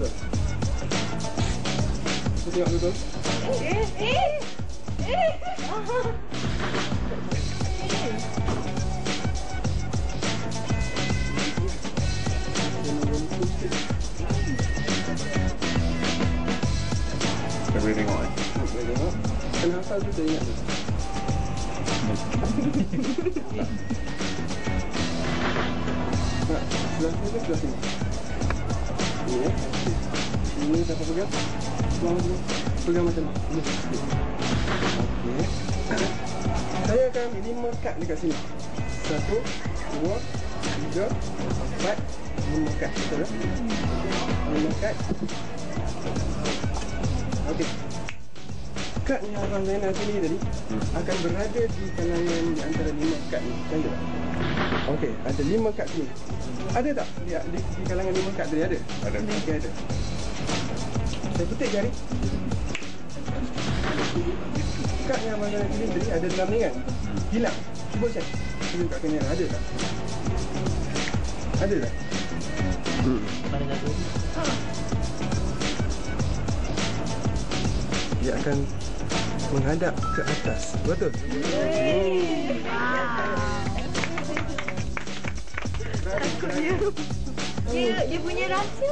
betul. Tengok betul. Kita boleh tengok Boleh tengok. Kena hafal tu saya ingat tu. Sebelah sini ke sebelah sini? Ini ya. Ini siapa pegang? Tuang dulu. Pegang macam ni. Okey. Saya akan ambil 5 kad dekat sini. 1, 2, 3, 4, 5 kad. Betul tak? 5 kad. Okey. Kad yang Abang Zainal pilih tadi akan berada di kalangan di antara 5 kad ni. Cantik tak? Okey, ada 5 kad sini. Ada tak di kalangan 5 kad tadi ada? Ada. Okey, ada. Saya petik jari. Kad yang Abang Zainal pilih tadi ada dalam ni kan? Hilang. Cuba check. Cuba kat kamera ada tak? Ada tak? Mana jatuh? Dia akan menghadap ke atas. Betul? Dia punya rahsia.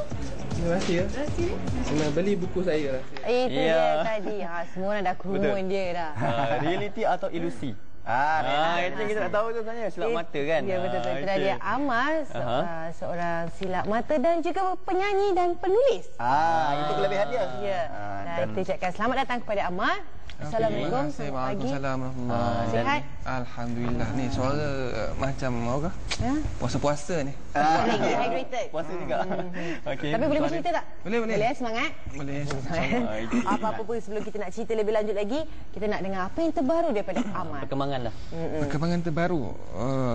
Terima kasih ya. Rahsia dia. Kena beli buku saya lah. Itu Ya. dia tadi. Semua orang dah kerumun dia dah. Reality atau ilusi? Itu yang kita nak tahu tu sebenarnya. Silap mata kan? Ya, betul-betul. Itulah dia Amal, seorang silap mata dan juga penyanyi dan penulis. Itu kelebihan dia. Ya. Dan kita ucapkan selamat datang kepada Amal. Assalamualaikum. Selamat pagi. Waalaikumsalam. Sihat? Alhamdulillah. Ni suara macam apa? Ya? Puasa-puasa ni. Dehydrated. Puasa juga. Okey. Tapi boleh bercerita tak? Boleh. Boleh, semangat. Boleh. Apa-apa pun sebelum kita nak cerita lebih lanjut lagi, kita nak dengar apa yang terbaru daripada Amal. Perkembangan lah. Perkembangan terbaru.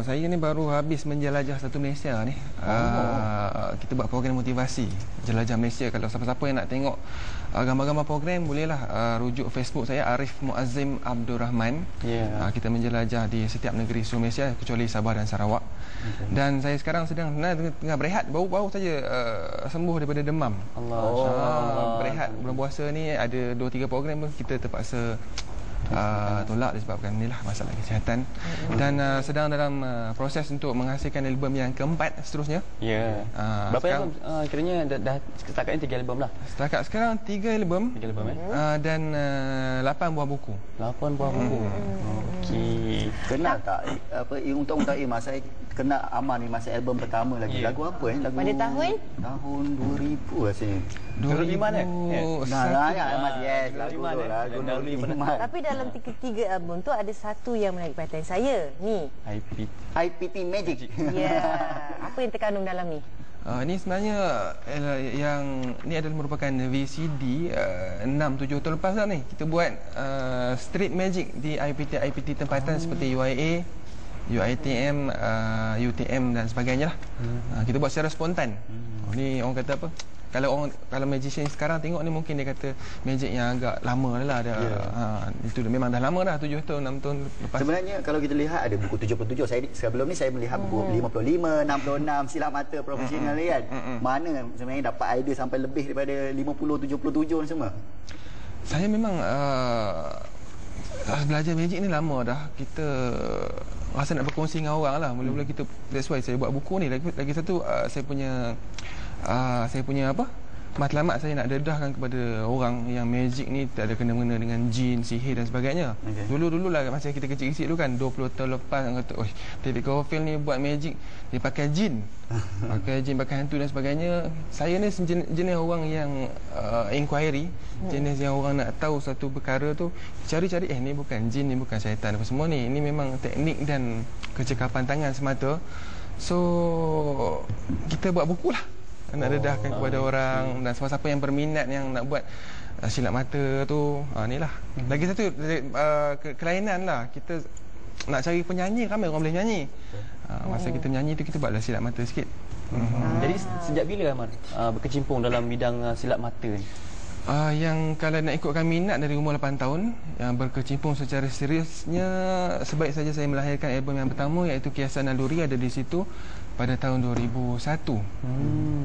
Saya ni baru habis menjelajah satu Malaysia ni. Kita buat program motivasi jelajah Malaysia. Kalau siapa-siapa yang nak tengok gambar-gambar program, bolehlah rujuk Facebook saya Arif Muazzim Abdul Rahman. Kita menjelajah di setiap negeri seluruh Malaysia kecuali Sabah dan Sarawak. Dan saya sekarang sedang tengah berehat, baru saja sembuh daripada demam. Berehat bulan puasa ni ada 2-3 program pun kita terpaksa tolak disebabkan inilah masalah kesihatan. Dan sedang dalam proses untuk menghasilkan album yang keempat seterusnya. Ya. Berapa album? Kiranya dah setakat ni 3 album lah. Setakat sekarang 3 album. 3 album dan 8 buah buku. 8 buah buku. Okey. Kenal tak untuk masa kenal Amal ni masa album pertama lagi. Lagu apa lagu Pada tahun 2000 rasanya. 2005 Nah, ya Amal yes lagu tu lagu 2005. Tapi dalam tiga album tu ada satu yang menarik perhatian saya. Ni. IPT Magic. Ya. Apa yang terkandung dalam ni? Ini sebenarnya yang ni adalah merupakan VCD 6-7 tahun lepas dah ni. Kita buat street magic di IPT tempatan seperti UIA, UiTM, UTM dan sebagainya lah. Kita buat secara spontan. Ni orang kata apa? Kalau magician sekarang tengok ni mungkin dia kata magic yang agak lama lah itu memang dah lama dah 7 tahun 6 tahun lepas. Sebenarnya kalau kita lihat ada buku 77. Sebelum ni saya melihat buku 55, 66 silap mata profesional ni kan. Mana sebenarnya dapat idea sampai lebih daripada 50, 77 ni semua? Saya memang belajar magic ni lama dah. Kita rasa nak berkongsi dengan orang lah. Mula-mula kita, that's why saya buat buku ni. Lagi satu saya punya matlamat saya nak dedahkan kepada orang yang magic ni tak ada kena-mengena dengan jin, sihir dan sebagainya. Dulu-dulu lah masa kita kecil-kecil dulu kan 20 tahun lepas orang kata, "Oi, David Copperfield ni buat magic dia pakai jin." Pakai hantu dan sebagainya. Saya ni jenis orang yang inquiry, jenis yang orang nak tahu satu perkara tu cari-cari ni bukan jin, ni bukan syaitan apa semua ni. Ini memang teknik dan kecekapan tangan semata. So kita buat buku lah. Nak dedahkan kepada orang dan siapa-siapa yang berminat yang nak buat silap mata tu. Inilah. Lagi satu kelainan lah. Kita nak cari penyanyi, ramai orang boleh nyanyi. Masa kita menyanyi tu kita buatlah silap mata sikit. Jadi sejak bila Amal berkecimpung dalam bidang silap mata ni? Yang kalau nak ikutkan minat dari umur 8 tahun, yang berkecimpung secara seriusnya, sebaik saja saya melahirkan album yang pertama iaitu Kiasan Naluri, ada di situ pada tahun 2001.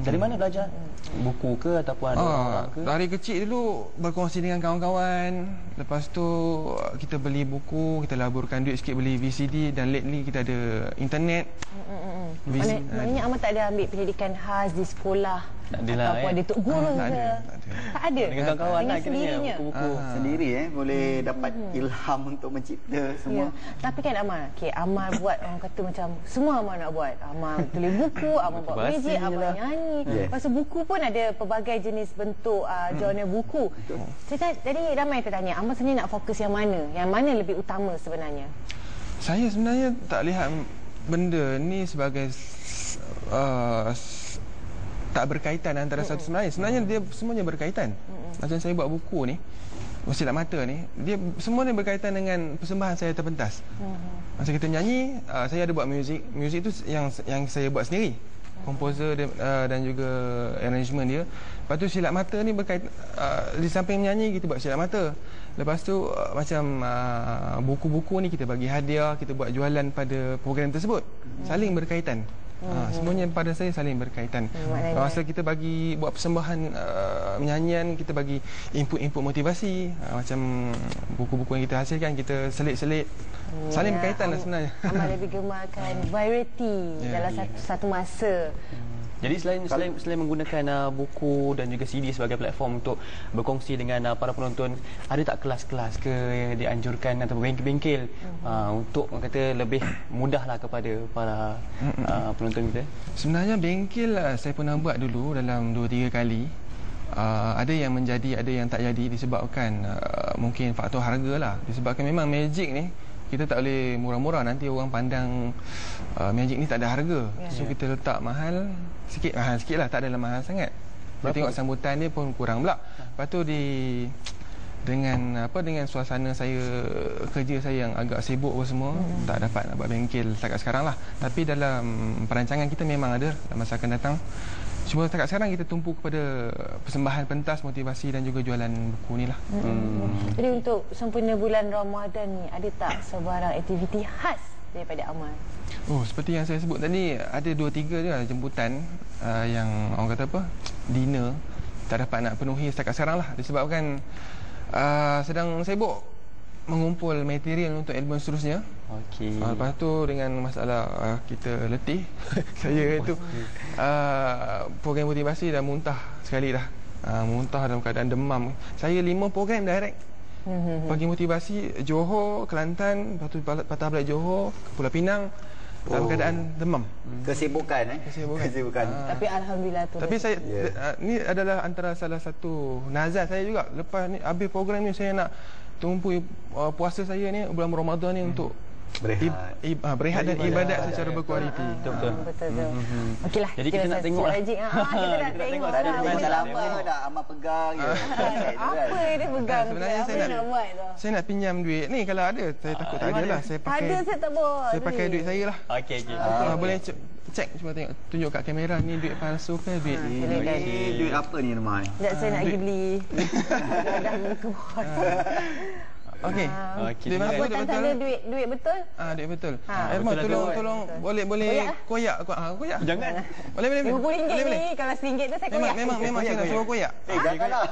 Dari mana belajar? Buku ke ataupun ada orang ke? Dari kecil dulu berkongsi dengan kawan-kawan. Lepas tu kita beli buku, kita laburkan duit sikit beli VCD, dan lately kita ada internet. Maknanya Ahmad tak ada ambil pendidikan khas di sekolah? Tak adalah, ataupun ada tok guru tak ke? ada. Tak ada? Dengan kawan-kawan dengan lah sendirinya? buku-buku. Sendiri boleh dapat ilham untuk mencipta semua. Tapi kan Amal, Amal buat, orang kata macam semua Amal nak buat. Amal tulis buku, Amal buat muzik, Amal nyanyi. Lepas tu buku pun ada pelbagai jenis bentuk genre buku. Jadi ramai tertanya, Amal sebenarnya nak fokus yang mana? Yang mana lebih utama sebenarnya? Saya sebenarnya tak lihat benda ni sebagai tak berkaitan antara satu sama lain. Sebenarnya dia semuanya berkaitan. Macam saya buat buku ni, Silap Mata ni, dia semuanya berkaitan dengan persembahan saya terpentas. Masa kita menyanyi, saya ada buat muzik. Muzik tu yang saya buat sendiri. Komposer dan juga arrangement dia. Lepas tu Silap Mata ni berkaitan, di samping menyanyi kita buat Silap Mata. Lepas tu macam buku-buku ni kita bagi hadiah, kita buat jualan pada program tersebut. Saling berkaitan. Semuanya pada saya saling berkaitan. Masa kita bagi buat persembahan menyanyian, kita bagi input-input motivasi, macam buku-buku yang kita hasilkan, kita selit-selit. Saling berkaitan lah sebenarnya. Amal lebih gemarkan variety dalam satu masa. Jadi selain menggunakan buku dan juga CD sebagai platform untuk berkongsi dengan para penonton, ada tak kelas-kelas ke yang dianjurkan atau bengkel-bengkel untuk kata lebih mudahlah kepada para penonton kita? Sebenarnya bengkel saya pernah buat dulu dalam 2-3 kali. Ada yang menjadi, ada yang tak jadi disebabkan mungkin faktor harga lah. Disebabkan memang magic ni kita tak boleh murah-murah, nanti orang pandang magic ni tak ada harga. So kita letak mahal sikit lah, tak adalah mahal sangat. Kita tengok sambutan dia pun kurang pula. Lepas tu dengan suasana saya, kerja saya yang agak sibuk apa semua, tak dapat nak buat bengkel setakat sekarang lah. Tapi dalam perancangan kita memang ada dalam masa akan datang. Cuma setakat sekarang kita tumpu kepada persembahan pentas, motivasi dan juga jualan buku ni lah. Jadi untuk sempena bulan Ramadan ni, ada tak sebarang aktiviti khas daripada Amal? Seperti yang saya sebut tadi, ada 2-3 je lah jemputan yang orang kata dinner tak dapat nak penuhi setakat sekarang lah, disebabkan sedang sibuk mengumpul material untuk album seterusnya. Lepas tu dengan masalah kita letih, saya itu program motivasi dah muntah sekali dah. Muntah dalam keadaan demam. Saya 5 program direct. Pagi motivasi Johor, Kelantan, lepas tu patah balik Johor ke Pulau Pinang dalam keadaan demam. Kesibukan. Tapi alhamdulillah tu. Tapi saya ni adalah antara salah satu nazar saya juga. Lepas ni habis program ni, saya nak tumpu puasa saya ni bulan Ramadan ni untuk berehat dan ibadat secara berkualiti. Betul. Okeylah. Jadi kita nak tengok lah. Kita nak tengok. Dah lama dah Amal pegang je. Apa dia pegang? Sebenarnya saya nak pinjam duit ni, kalau ada. Saya takut tak ada lah. Ada, saya tak boleh. Saya pakai duit saya lah. Okey. Boleh cek, cuba tengok, tunjuk kat kamera ni duit palsu ke duit Duit apa ni teman? Saya nak pergi beli. Dah berkuat. Okey. Duit apa betul? Duit betul? Duit betul. Tolong boleh koyak. Jangan. Boleh. RM50 ni, kalau RM1 tu saya koyak. Memang saya nak suruh koyak. Janganlah.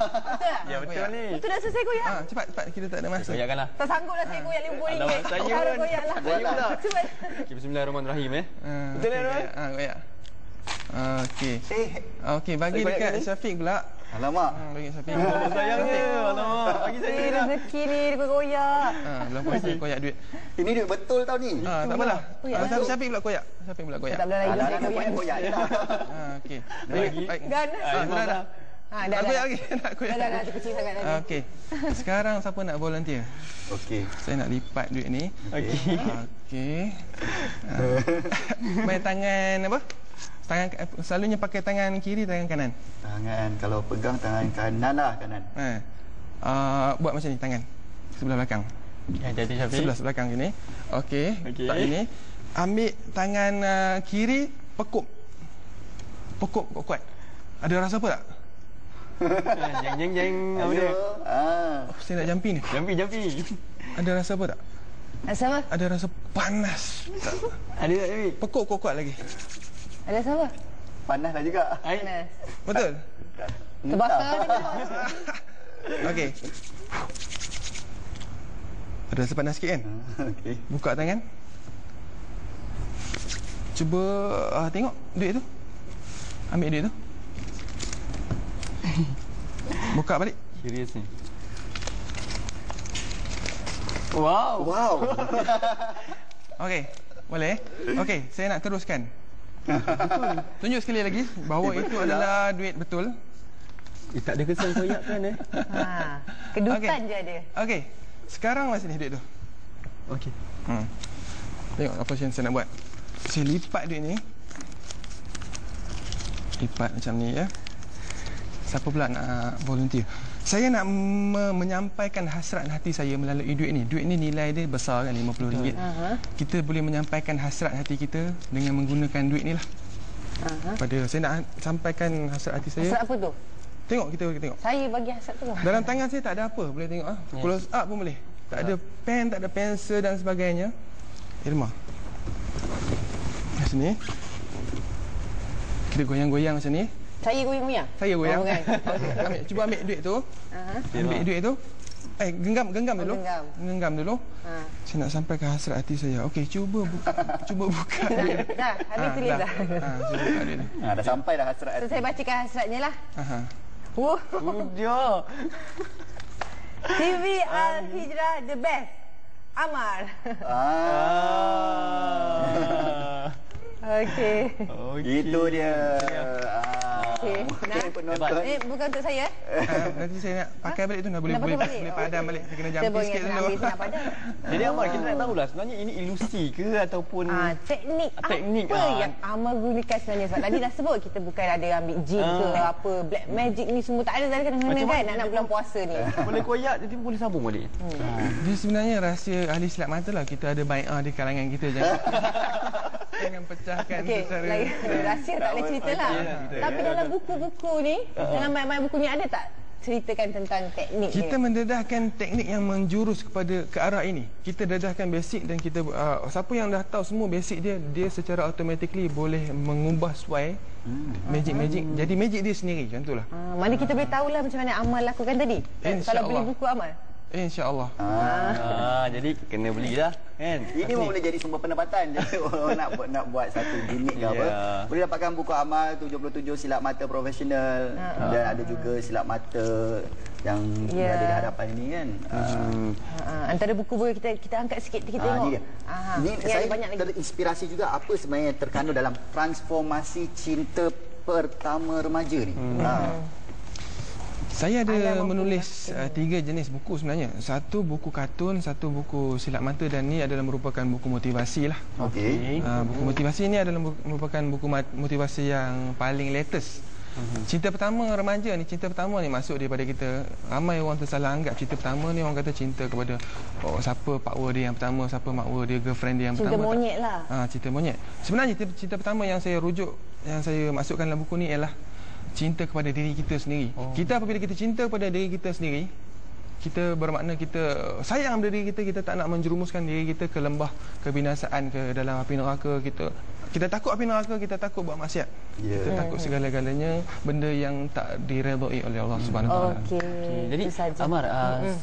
Ya betul ni. Betul dah selesai koyak. Cepat kita tak ada masa. Koyakkanlah. Tak sanggup dah saya koyak RM50. Saya pun. Koyaklah. Saya pula. Cepat. Okey, bismillahirrahmanirrahim Betul ni, Ron? Koyak. Okey, bagi dekat Syafiq pula. Alamak. Bagi Syafiq. Sayangnya. Alamak. Bagi saya lah. Rezeki ni dia koyak. Belum puasa koyak duit. Ini duit betul tau ni. Tak apalah. Syafiq pula koyak. Tak boleh lagi saya koyak je lah. Okey. Baik. Ganas. Dah. Nak koyak lagi. Dah kecil sangat lagi. Okey. Sekarang siapa nak volunteer? Okey. Saya nak lipat duit ni. Okey. Main tangan apa? Selalunya pakai tangan kiri, tangan kanan. Kalau pegang tangan kanan lah, kanan. Buat macam ni tangan. Sebelah belakang. Jadi Syafiq. Sebelah belakang gini. Okey. Tak ini. Ambil tangan kiri, pekuk kuat. Ada rasa apa tak? Jeng. Ayo. Saya nak jumping ni. Jampi. Ada rasa apa tak? Rasa apa? Ada rasa panas. Ada tak ni? Pekuk kuat lagi. Ada rasa apa? Panas lah juga. Panas. Betul? Terbakar ni. Okey. Ada rasa panas sikit kan? Okey. Buka tangan. Cuba tengok duit tu. Ambil duit tu. Buka balik. Serius ni. Wow. Okey. Boleh? Okey, saya nak teruskan. Tunjuk sekali lagi bahawa itu adalah duit betul. Tak ada kesan koyak kan Kedutan je ada. Okey. Sekarang masa ni duit tu. Okey. Tengok apa yang saya nak buat. Saya lipat duit ni. Lipat macam ni ya. Siapa pula nak volunteer? Saya nak menyampaikan hasrat hati saya melalui duit ni. Duit ni nilai dia besar kan, RM50. Kita boleh menyampaikan hasrat hati kita dengan menggunakan duit ni lah. Saya nak sampaikan hasrat hati saya. Hasrat apa tu? Tengok, kita tengok. Saya bagi hasrat tu. Dalam tangan saya tak ada apa, boleh tengok close up pun boleh. Tak ada pen, tak ada pensel dan sebagainya. Irma. Macam ni. Kita goyang-goyang macam ni. Saya goyang-goyang? Saya goyang. Cuba ambil duit tu. Ambil duit tu. Genggam dulu. Genggam dulu. Saya nak sampaikan hasrat hati saya. Okey, cuba buka duit. Dah, habis tulis dah. Cuba buka duit ni. Dah sampai dah hasrat hati. So, saya bacakan hasratnya lah. Udah. TV Al-Hijrah the best. Amar. Okey. Itu dia. Okey, penonton. bukan untuk saya. Nanti saya nak pakai balik tu boleh padam balik. Saya kena jumping sikit dulu. Jadi Amar, kita nak tahulah sebenarnya ini ilusi ke ataupun teknik apa yang Amar gunakan sebenarnya, sebab tadi dah sebut kita bukan ada ambil jin ke apa black magic ni semua tak ada kena kan nak bulan puasa ni. Boleh koyak jadi boleh sambung balik. Dia sebenarnya rahsia ahli silat mata lah. Kita ada bai'ah di kalangan kita jangan pecahkan secara rahsia tak boleh cerita lah. Tapi dalam buku-buku ni, dalam banyak-banyak buku ni ada tak ceritakan tentang teknik ni? Kita mendedahkan teknik yang menjurus ke arah ini. Kita dedahkan basic dan kita siapa yang dah tahu semua basic dia secara automatically boleh mengubah suai magic. Jadi magic dia sendiri macam itulah. Mana kita boleh tahulah macam mana Amal lakukan tadi. Kalau beli buku Amal. InsyaAllah. Jadi kena belilah kan. Ini pun boleh jadi sumber pendapatan. Jadi orang nak buat satu gimmick ke apa, boleh dapatkan buku amal 77 silap mata profesional dan ada juga silap mata yang ada di hadapan ini kan. Antara buku boleh kita angkat sikit kita tengok. Ini saya terinspirasi juga apa sebenarnya terkandung dalam transformasi cinta pertama remaja ni. Saya ada menulis 3 jenis buku sebenarnya. Satu buku kartun, satu buku silap mata dan ni adalah merupakan buku motivasi lah. Okey. Buku motivasi ni adalah merupakan buku motivasi yang paling latest. Cinta pertama remaja ni, cinta pertama ni masuk daripada kita. Ramai orang tersalah anggap cinta pertama ni orang kata cinta kepada siapa power dia yang pertama, siapa makwa dia, girlfriend dia yang cinta pertama. Cinta monyet lah. Cinta monyet. Sebenarnya cinta pertama yang saya rujuk, yang saya masukkan dalam buku ni ialah cinta kepada diri kita sendiri. Kita apabila kita cinta kepada diri kita sendiri, kita bermakna kita sayang pada diri kita, kita tak nak menjerumuskan diri kita ke lembah kebinasaan, ke dalam api neraka. Kita takut api neraka, kita takut buat maksiat. Kita takut segala-galanya benda yang tak diredai oleh Allah Subhanahu Wa Taala. Jadi Amar,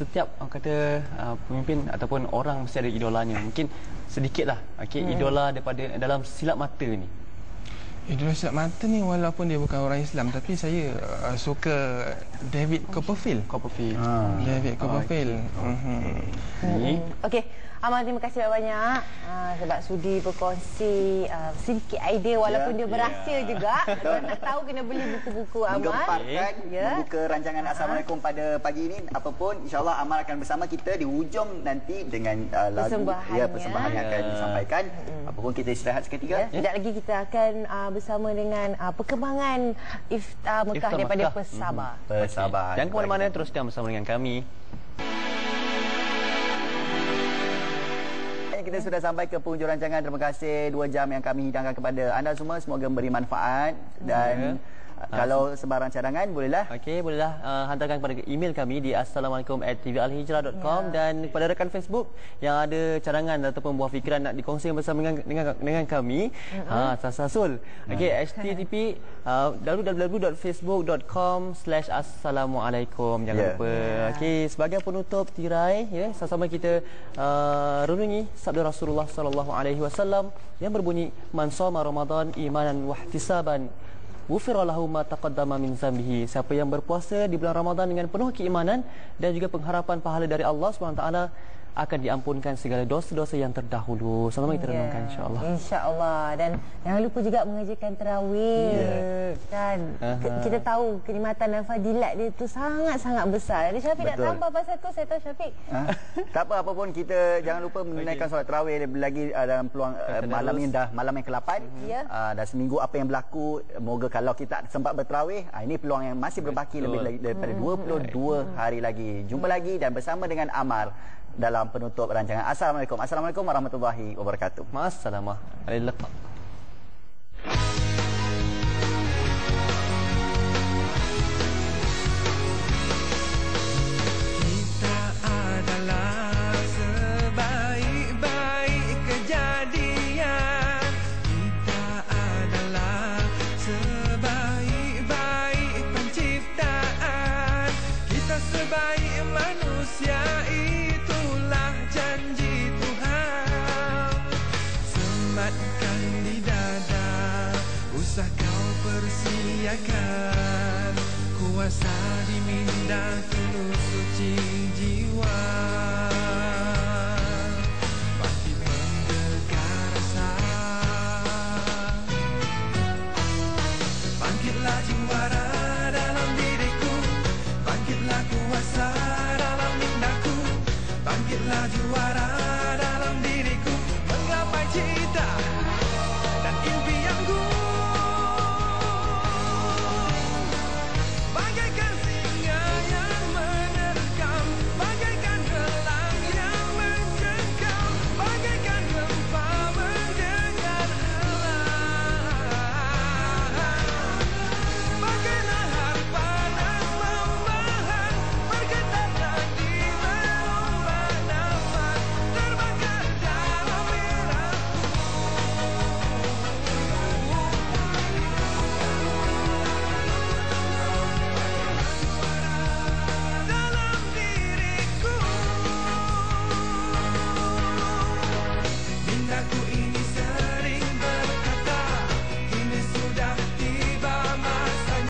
setiap kata pemimpin ataupun orang mesti ada idolanya. Mungkin sedikitlah idola daripada dalam silap mata ni. Idola silap mata ni walaupun dia bukan orang Islam, tapi saya suka David Copperfield. David Copperfield. Okey, Amal, terima kasih banyak sebab sudi berkongsi sedikit idea walaupun dia berahsia juga. Kalau nak tahu kena beli buku-buku Amal. Menggemparkan membuka rancangan Assalamualaikum pada pagi ini. Apapun, insyaAllah Amal akan bersama kita di hujung nanti dengan lagu persembahan yang akan disampaikan. Apapun, kita istirahat seketika. Sekejap lagi kita akan bersama dengan perkembangan Iftar Mekah daripada Pesabar. Pesabar. Jangan ke mana-mana, teruskan bersama dengan kami. Kita sudah sampai ke penghujung rancangan. Terima kasih 2 jam yang kami hidangkan kepada anda semua. Semoga memberi manfaat dan Kalau sebarang cadangan bolehlah. Okey, bolehlah hantarkan kepada email kami di assalamualaikum@tvalhijrah.com dan kepada rakan Facebook yang ada cadangan ataupun buah fikiran nak dikongsi bersama dengan kami, sasul. Okey, http www.facebook.com/assalamualaikum. Jangan lupa. Okey, sebagai penutup tirai ya, sama-sama kita renungi sabda Rasulullah sallallahu alaihi wasallam yang berbunyi man shoma Ramadan imanan wa ihtisaban ghufira lahu ma taqaddama min zambihi. Siapa yang berpuasa di bulan Ramadan dengan penuh keimanan dan juga pengharapan pahala dari Allah SWT akan diampunkan segala dosa-dosa yang terdahulu. Sama-sama kita renungkan insya-Allah. Insya-Allah, dan jangan lupa juga mengerjakan tarawih. Kan kita tahu kenikmatan dan fadilat dia tu sangat-sangat besar. Jadi Syafiq nak tambah pasal tu, saya tahu Syafiq. Tak apa pun kita jangan lupa menunaikan solat tarawih lagi dalam peluang malam ini dah malam yang ke-8. Dah seminggu apa yang berlaku, moga kalau kita sempat bertarawih, ini peluang yang masih berbaki lebih daripada 22 hari lagi. Jumpa lagi dan bersama dengan Amar dalam penutup rancangan. Assalamualaikum warahmatullahi wabarakatuh. Ma'assalamah. Alaikum. Kita adalah sebaik-baik kejadian. Kita adalah sebaik-baik penciptaan. Kita sebaik manusia, itulah janji Tuhan. Sematkan di dada, usah kau persiakan. Kuasa di minda, tulus suci jiwa.